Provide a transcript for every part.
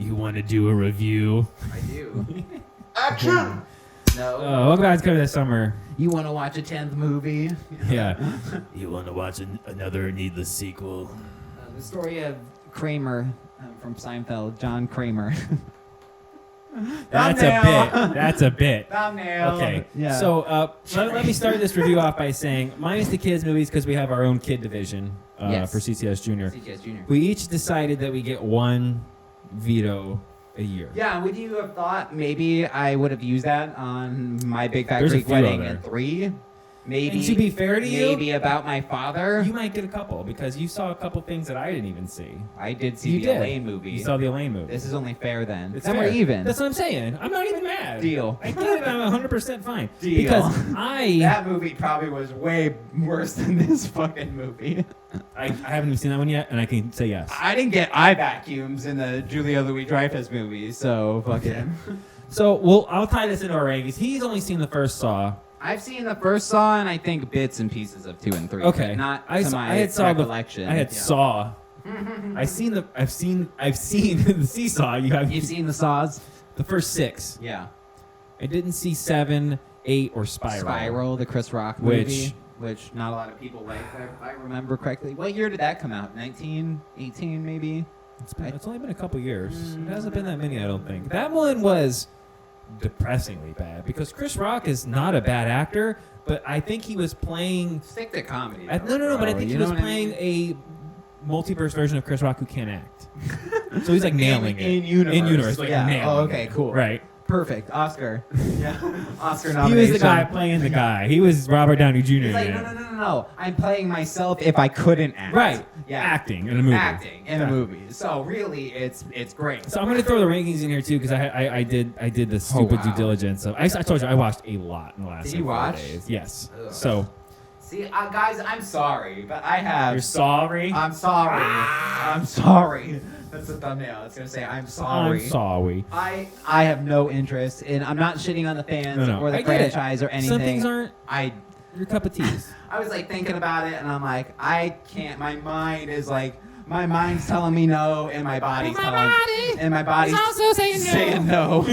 You want to do a review? I do. Action! No. Welcome back to ComingThisSummer. You want to watch a 10th movie? Yeah. You want to watch another needless sequel? The story of Kramer from Seinfeld, John Kramer. That's a bit. That's a bit. Thumbnail. Okay. Yeah. So let me start this review off by saying, minus the kids' movies, because we have our own kid division Yes. for CCS Junior. CCS Junior. We each decided that we get one veto a year. Yeah, would you have thought maybe I would have used that on my Big Fat There's a Greek few wedding of in there. 3? Maybe. And to be fair to you, maybe about my father. you might get a couple because you saw a couple things that I didn't even see. I did see You the did. Elaine movie. You saw the Elaine movie. This is only fair then. It's Then fair. we're even. That's what I'm saying. I'm not even mad. Deal. I get it. I'm 100% fine. Deal. Because That movie probably was way worse than this fucking movie. I haven't even seen that one yet, and I can say yes. I didn't get eye vacuums in the Julia Louis-Dreyfus movie, so fucking. So I'll tie this into our rankings. He's only seen the first Saw. I've seen the first Saw and I think bits and pieces of 2 and 3. Okay. Not I to saw- my I had saw the- recollection. I had Yeah. Saw. I've seen the Seesaw. You've seen the Saws? the first 6. Yeah. I didn't see 7, 8, or Spiral. The Chris Rock movie. Which not a lot of people like, if I remember correctly. What year did that come out? 19, 18 maybe? It's only been a couple years. It hasn't been that many, I don't think. That one was depressingly bad because Chris Rock is not a bad actor, but I think he was playing. Stick to comedy. No, but I think he was playing a multiverse version of Chris Rock who can't act. So he's like nailing it. In universe. Like yeah. nailing Oh, okay, cool. it. Right. Perfect. Oscar. Yeah. Oscar He nomination. was the guy playing the guy. He was Robert Downey Jr. He's like, no. I'm playing myself if I couldn't act. Right. Yeah. Acting in a movie. Acting in a movie. So really, it's great. So I'm gonna throw the rankings in here too because I did the stupid due diligence. I told you I watched a lot in the last. Did you 4 watch? days. Yes. Ugh. So See, guys, I'm sorry, but I have. you're sorry. I'm sorry. I'm sorry. That's the thumbnail. It's gonna say I'm sorry. I'm sorry. I have no interest in. I'm not shitting on the fans No. or the I get it. franchise or anything. Some things aren't I your cup of teas. I was like thinking about it, and I'm like, I can't. My mind is like, my mind's telling me no, and my body's also saying no.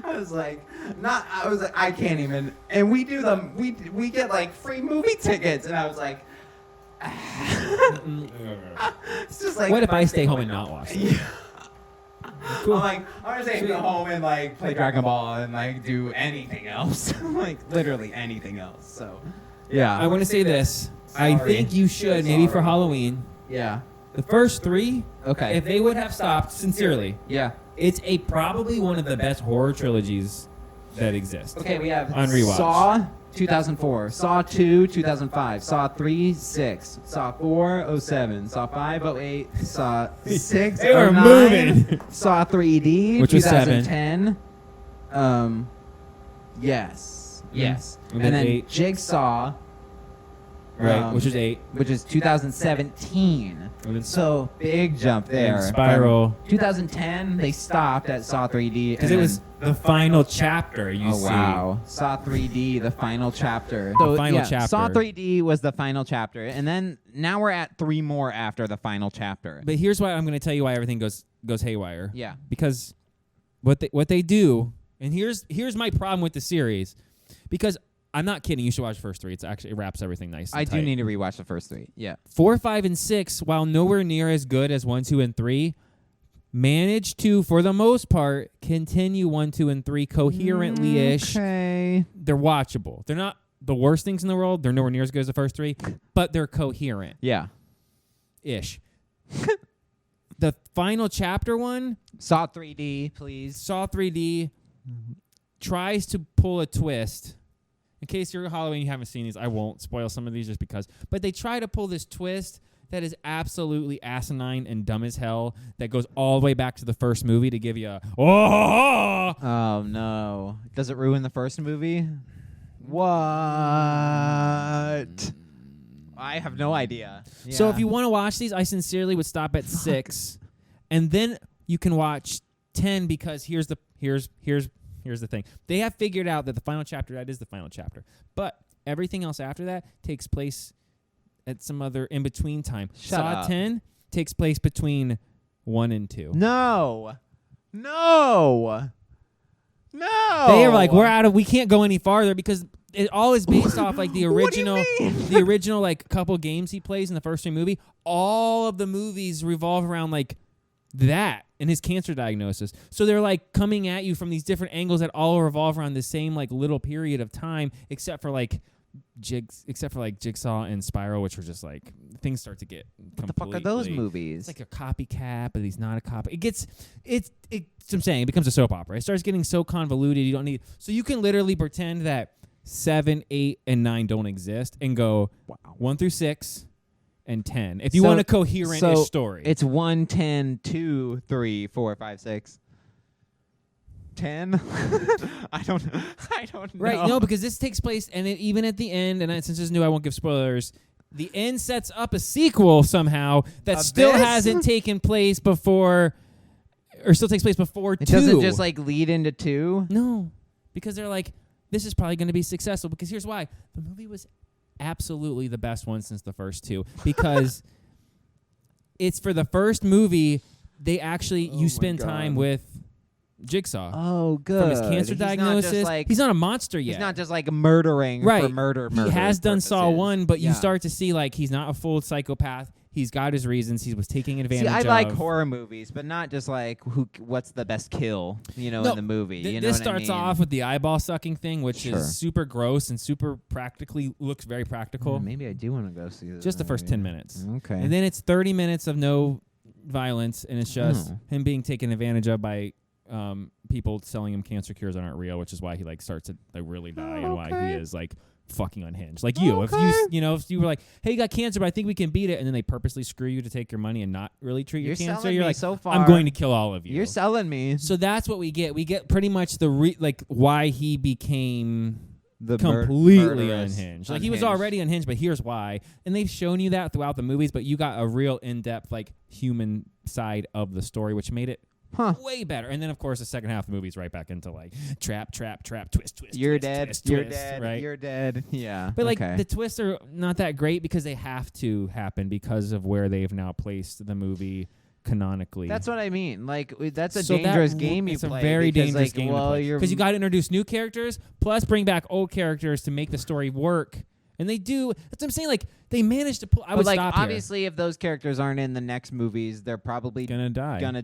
I was like, I can't even. And we do them. We get like free movie tickets, and I was like, it's just like. What if I stay home and not watch it? Yeah. Cool. I'm gonna say go home and like play Dragon Ball and like do anything else, like literally anything else. So, yeah. I want to say this. I Sorry. think you should maybe for Sorry. Halloween. Yeah. The first 3, Okay. if they would have stopped sincerely, Yeah. it's probably one of the best horror trilogies that exist. Okay, we have On rewatch. Saw 2004, Saw 2 2005, Saw 3 6, Saw 4 07, Saw 5 08, Saw 6 They were 09, moving. Saw 3D Which was 7. 2010. Yes. Yes. And And then then 8. Jigsaw, Right, which is 8. which is 2017. And then So big jump there. And Spiral. From 2010, they stopped at Saw 3D. Because and it was the final chapter you see. wow. Saw 3D, the final chapter. The final chapter. Saw 3D was the final chapter. And then now we're at 3 more after the final chapter. But here's why I'm going to tell you why everything goes haywire. Yeah. Because what they do, and here's my problem with the series, because I'm not kidding. You should watch the first 3. It wraps everything nice. I do need to rewatch the first 3. Yeah. 4, 5, and 6, while nowhere near as good as 1, 2, and 3, manage to, for the most part, continue 1, 2, and 3 coherently-ish. Okay. They're watchable. They're not the worst things in the world. They're nowhere near as good as the first 3, but they're coherent-ish. Yeah. The final chapter one, Saw 3D, please. Saw 3D, tries to pull a twist. In case you're Halloween, you haven't seen these, I won't spoil some of these just because. But they try to pull this twist that is absolutely asinine and dumb as hell that goes all the way back to the first movie to give you a, oh! Oh, no. Does it ruin the first movie? What? I have no idea. So if you want to watch these, I sincerely would stop at 6, and then you can watch 10 because here's the thing. They have figured out that the final chapter, that is the final chapter. But everything else after that takes place at some other in-between time. Shut Saw up. 10 takes place between 1 and 2. No. They are like, we can't go any farther because it all is based off like the original, the original like couple games he plays in the first 3 movie. All of the movies revolve around like that and his cancer diagnosis. So they're like coming at you from these different angles that all revolve around the same like little period of time, except for like Jigsaw and Spiral, which were just like things start to get. What the fuck are those movies? It's like a copycat, but he's not a copy. It's I'm saying it becomes a soap opera. It starts getting so convoluted. You don't need. So you can literally pretend that 7, 8, and 9 don't exist and go 1 through 6 and 10 if you want a coherent story. It's 1, 10, 2, 3, 4, 5, 6. 10. I don't know. Right, no, because this takes place, and even at the end, and since it's new, I won't give spoilers. The end sets up a sequel somehow that still hasn't taken place before, or still takes place before 2. It doesn't just like lead into 2. No, because they're like, this is probably going to be successful. Because here's why: the movie was absolutely the best one since the first 2. Because it's for the first movie, they actually you spend time with Jigsaw. Oh, good. From his cancer diagnosis. He's not a monster yet. He's not just like murdering for murder. He has done purposes. Saw 1, but you start to see like he's not a full psychopath. He's got his reasons. He was taking advantage of. I like horror movies, but not just like what's the best kill, in the movie. This starts off with the eyeball sucking thing, which is super gross and super looks very practical. Maybe I do want to go see this. Just the first 10 minutes. Okay. And then it's 30 minutes of no violence, and it's just him being taken advantage of by people selling him cancer cures that aren't real, which is why he like starts to like really die and why he is like fucking unhinged. Like you, if you were like, hey, you got cancer, but I think we can beat it, and then they purposely screw you to take your money and not really treat your cancer, you're like, so far. I'm going to kill all of you. You're selling me. So that's what we get. We get pretty much why he became completely unhinged. Like he was already unhinged, but here's why. And they've shown you that throughout the movies, but you got a real in-depth like human side of the story, which made it way better. And then, of course, the second half of the movie is right back into like trap, twist. You're twist, dead. twist, You're twist, dead. right? You're dead. Yeah. But like the twists are not that great because they have to happen because of where they've now placed the movie canonically. That's what I mean. Like that's a dangerous game you play. It's a very dangerous game to play because you got to introduce new characters plus bring back old characters to make the story work. And they do. That's what I'm saying. Like they managed to pull. I would stop here. Obviously, if those characters aren't in the next movies, they're probably gonna die. And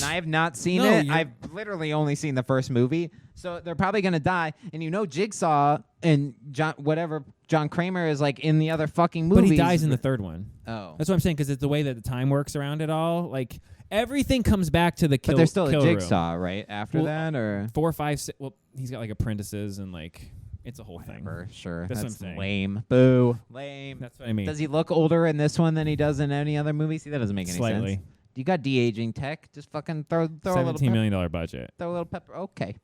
I have not seen it. I've literally only seen the first movie, so they're probably gonna die. And Jigsaw and John Kramer is like in the other fucking movies. But he dies in the third one. Oh, that's what I'm saying because it's the way that the time works around it all. Like everything comes back to the kill. But there's still a Jigsaw, right? After that, or 4, 5, 6. Well, he's got like apprentices and like. It's a whole thing. Sure. That's what I'm saying. Lame. Boo. Lame. That's what I mean. Does he look older in this one than he does in any other movie? See, that doesn't make any sense. You got de-aging tech. Just fucking throw a little $17 million budget. Throw a little pepper. Okay.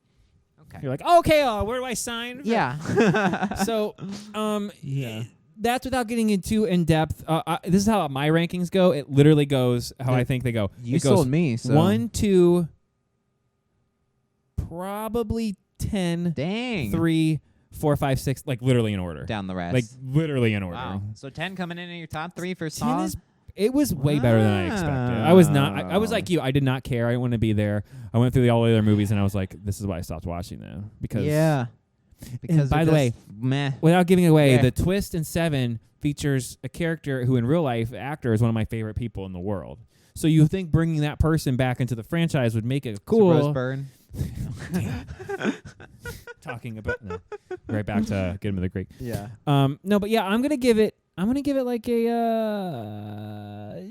You're like, okay, where do I sign? Yeah. So, that's without getting into in-depth. This is how my rankings go. It literally goes how I think they go. You sold me. So. 1, 2, probably 10. Dang. 3, 4, 5, 6, like literally in order. Down the rest. Like literally in order. Wow. So 10 coming in your top 3 for Saw? It was way better than I expected. I was not. I was like you. I did not care. I didn't want to be there. I went through all the other movies and I was like, this is why I stopped watching them. Because Because by the way, without giving away, the twist in 7 features a character who in real life, actor, is one of my favorite people in the world. So you think bringing that person back into the franchise would make it cool. Rose Byrne. Talking about right back to Get Him to the Greek. Yeah. No, but yeah, I'm gonna give it like a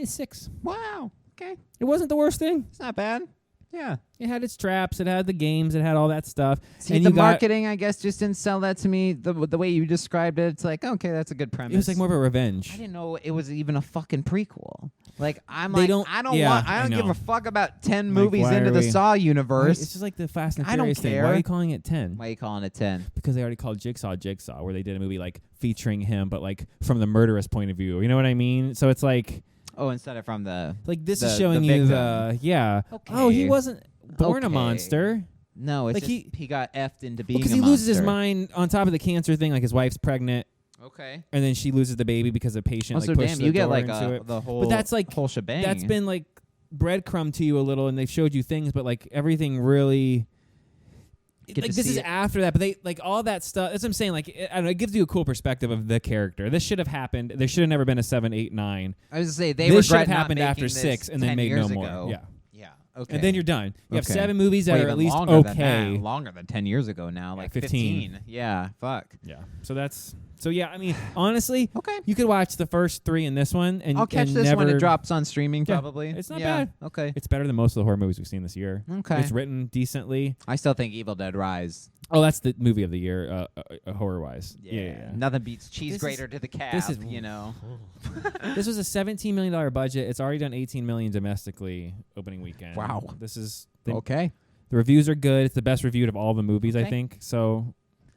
6. Wow. Okay. It wasn't the worst thing. It's not bad. Yeah. It had its traps. It had the games. It had all that stuff. See, and the marketing, I guess, just didn't sell that to me. The way you described it, it's like, okay, that's a good premise. It was like more of a revenge. I didn't know it was even a fucking prequel. Like I don't give a fuck about 10 movies into the Saw universe. It's just like the Fast and Furious thing. Why are you calling it 10? Why are you calling it 10? Because they already called Jigsaw, where they did a movie like featuring him, but like from the murderous point of view. You know what I mean? So it's like, instead of from the this is showing you Okay. Oh, he wasn't born a monster. No, it's like he got effed into being because he loses his mind on top of the cancer thing. Like his wife's pregnant. Okay. And then she loses the baby because a patient so pushed you the get door like into it. the whole. But that's like whole shebang. That's been like breadcrumb to you a little, and they've showed you things, but like everything really. Like this is after that, but they like all that stuff. That's what I'm saying. Like I don't know, it gives you a cool perspective of the character. This should have happened. There should have never been a 7, 8, 9. I was to say this should have happened after 6 and then made no more. Ago. Yeah. Yeah. Okay. And then you're done. You have 7 movies that are at least longer okay. Longer than 10 years ago now, like 15. Yeah. Fuck. Yeah. So yeah. I mean, honestly, okay. You could watch the first 3 in this one, and I'll catch this when it drops on streaming. Probably. It's not bad. Okay. It's better than most of the horror movies we've seen this year. Okay. It's written decently. I still think Evil Dead Rise. Oh, that's the movie of the year, horror-wise. Yeah. Nothing beats cheese grater to the calf. This was a $17 million budget. It's already done $18 million domestically opening weekend. Wow. This is okay. The reviews are good. It's the best reviewed of all the movies, I think. So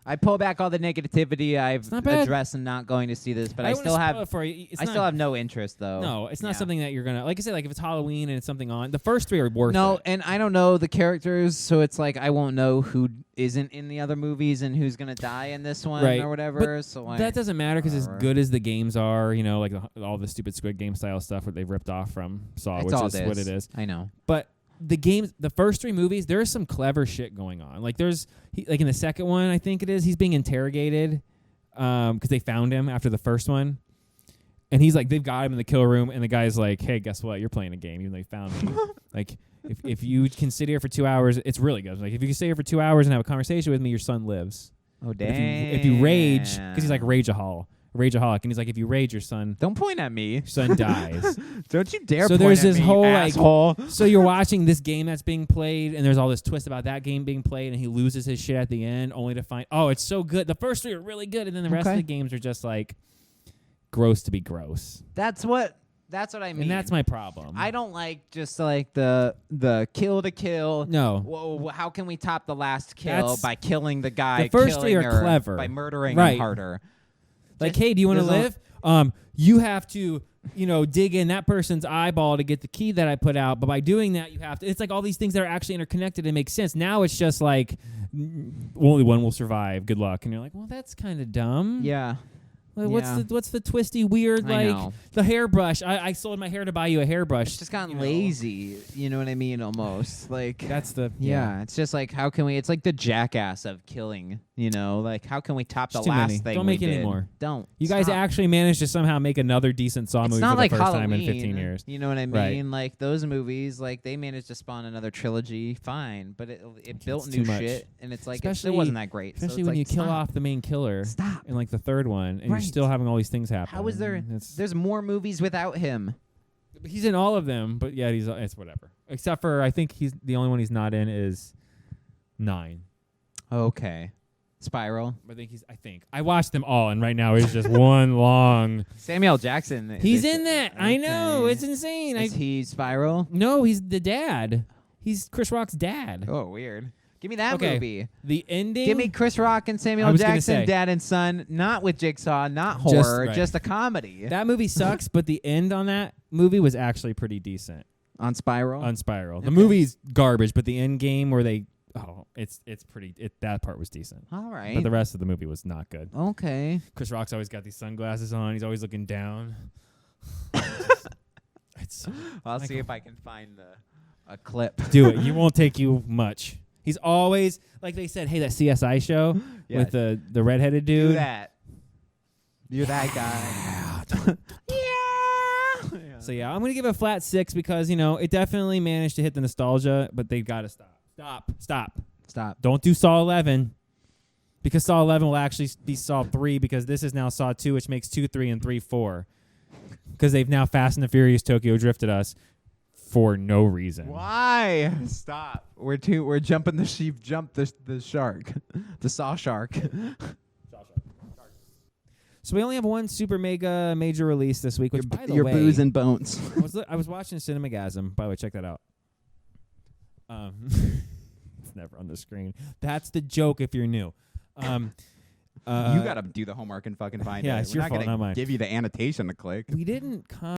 I pull back all the negativity I've addressed and not going to see this, but I still have still have no interest though. No, it's not something that you're gonna like I said, like if it's Halloween and it's something on, the first 3 are worth it. No, and I don't know the characters, so it's like I won't know who isn't in the other movies and who's gonna die in this one or whatever. But so like, that doesn't matter because as good as the games are, you know, like all the stupid Squid Game style stuff where they've ripped off from Saw, which is what it is. I know, but the games, the first 3 movies, there's some clever shit going on. Like like in the second one, I think it is, he's being interrogated because they found him after the first one, and he's like, they've got him in the kill room, and the guy's like, hey, guess what? You're playing a game, even though they found me. Like, if you can sit here for 2 hours, it's really good. Like, if you can stay here for 2 hours and have a conversation with me, your son lives. Oh, damn. If you rage, because he's like rageaholic, and he's like, if you rage, your son don't point at me. Your son dies. Don't you dare. So point there's at this me, whole asshole. like. So you're watching this game that's being played, and there's all this twist about that game being played, and he loses his shit at the end, only to find, oh, it's so good. The first 3 are really good, and then the rest of the games are just like gross to be gross. That's what I mean. And that's my problem. I don't like just like the kill to kill. No. Whoa, how can we top the last kill by killing the guy? The first 3 are clever by murdering him harder. Like, hey, do you want to live? You have to, dig in that person's eyeball to get the key that I put out. But by doing that, you have to. It's like all these things that are actually interconnected and make sense. Now it's just like only one will survive. Good luck. And you're like, well, that's kind of dumb. Yeah. Like, what's the twisty weird the hairbrush? I sold my hair to buy you a hairbrush. It's just gotten lazy. You know what I mean? Almost like that's the It's just like how can we? It's like the jackass of killing. Like how can we top the last thing? Don't make it anymore. Don't. You guys actually managed to somehow make another decent Saw movie for the first time in 15 years. You know what I mean? Like those movies, like they managed to spawn another trilogy. Fine, but it built new shit, and it's like it wasn't that great. Especially when you kill off the main killer. Stop. In like the third one, and you're still having all these things happen. How is there? There's more movies without him. He's in all of them, but yeah, it's whatever. Except for I think he's the only one he's not in is 9. Okay. Spiral. I think I watched them all, and right now it's just one long. Samuel Jackson. He's in that. Okay. I know, it's insane. Is he Spiral? No, he's the dad. He's Chris Rock's dad. Oh, weird. Give me that movie. The ending. Give me Chris Rock and Samuel Jackson, dad and son, not with Jigsaw, not horror, just a comedy. That movie sucks, but the end on that movie was actually pretty decent. On Spiral? On Spiral. The movie's garbage, but the end game where they. Oh, it's pretty. That part was decent. All right. But the rest of the movie was not good. Okay. Chris Rock's always got these sunglasses on. He's always looking down. I'll see if I can find a clip. Do it. You won't take you much. He's always, like they said, hey, that CSI show with the redheaded dude. Do that. You're that guy. Yeah. So, yeah, I'm going to give it a flat 6 because, it definitely managed to hit the nostalgia, but they've got to stop. Stop. Don't do Saw 11 because Saw 11 will actually be Saw 3 because this is now Saw 2, which makes 2, 3, and 3, 4 because they've now Fast and the Furious Tokyo drifted us for no reason. Why? Stop. We're jumping the sheep, jump the shark, the Saw shark. So we only have one super mega major release this week, which by the way, your booze and bones. I was watching Cinemagasm. By the way, check that out. It's never on the screen. That's the joke if you're new. You gotta do the homework and fucking find it. Yeah, it's your fault, not mine. Give you the annotation to click. We didn't